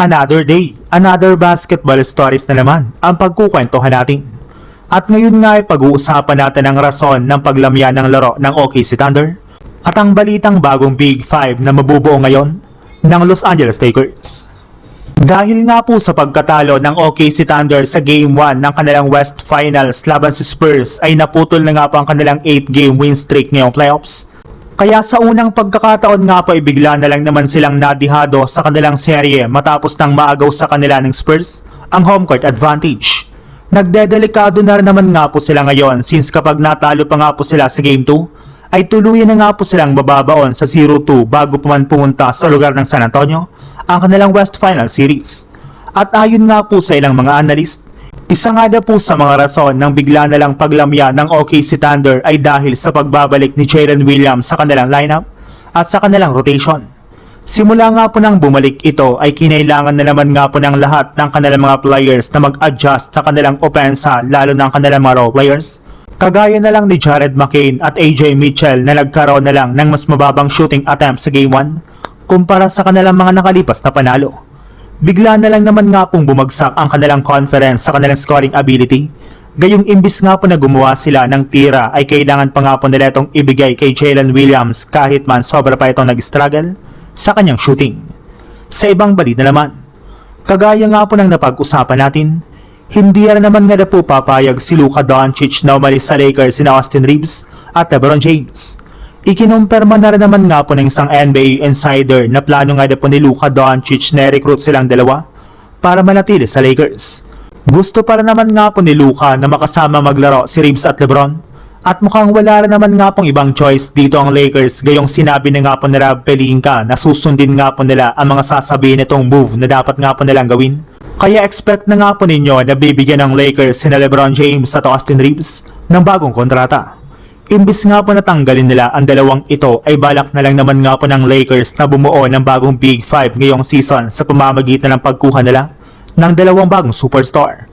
Another day, another basketball stories na naman ang pagkukwentuhan natin. At ngayon nga ay pag-uusapan natin ang rason ng paglamya ng laro ng OKC Thunder at ang balitang bagong Big 5 na mabubuo ngayon ng Los Angeles Lakers. Dahil nga po sa pagkatalo ng OKC Thunder sa Game 1 ng kanilang West Finals laban sa Spurs ay naputol na nga po ang kanilang 8-game win streak ngayong playoffs. Kaya sa unang pagkakataon nga po ay bigla na lang naman silang nadihado sa kanilang serye matapos nang maagaw sa kanila ng Spurs ang home court advantage. Nagdedelikado na rin naman nga po sila ngayon since kapag natalo pa nga po sila sa Game 2 ay tuluyan na nga po silang bababaon sa 0-2 bago pa man pumunta sa lugar ng San Antonio ang kanilang West Final Series. At ayon nga po sa ilang mga analyst, isa nga na po sa mga rason ng bigla na lang paglamya ng OKC Thunder ay dahil sa pagbabalik ni Jalen Williams sa kanilang lineup at sa kanilang rotation. Simula nga po nang bumalik ito ay kinailangan na naman nga po ng lahat ng kanilang mga players na mag-adjust sa kanilang opensa lalo ng kanilang mga role players. Kagaya na lang ni Jared McCain at AJ Mitchell na nagkaroon na lang ng mas mababang shooting attempt sa Game 1 kumpara sa kanilang mga nakalipas na panalo. Bigla na lang naman nga pong bumagsak ang kanilang confidence sa kanilang scoring ability. Gayong imbis nga po na gumawa sila ng tira ay kailangan pa nga po nila itong ibigay kay Jalen Williams kahit man sobra pa itong nag-struggle sa kanyang shooting. Sa ibang balita naman, kagaya nga po ng napag-usapan natin, hindi rin naman nga na po papayag si Luka Doncic na umalis sa Lakers sina Austin Reeves at LeBron James. Ikinumpirma na rin naman nga po ng isang NBA insider na plano nga na po ni Luka Doncic na recruit silang dalawa para manatili sa Lakers. Gusto pa rin naman nga po ni Luka na makasama maglaro si Reeves at LeBron at mukhang wala rin naman nga pong ibang choice dito ang Lakers gayong sinabi na nga po ni Rob Pelinka na susundin nga po nila ang mga sasabihin nitong move na dapat nga po nilang gawin. Kaya expect na nga po ninyo na bibigyan ng Lakers sina LeBron James at Austin Reeves ng bagong kontrata. Imbis nga po natanggalin nila ang dalawang ito ay balak na lang naman nga po ng Lakers na bumuo ng bagong Big 5 ngayong season sa pamamagitan ng pagkuha nila ng dalawang bagong superstar.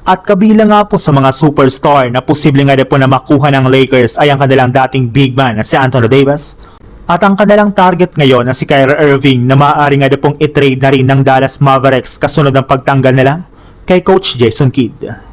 At kabila nga po sa mga superstar na posible nga po na makuha ng Lakers ay ang kanilang dating big man na si Anthony Davis at ang kanilang target ngayon na si Kyrie Irving na maaari nga pong i-trade na rin ng Dallas Mavericks kasunod ng pagtanggal nila kay Coach Jason Kidd.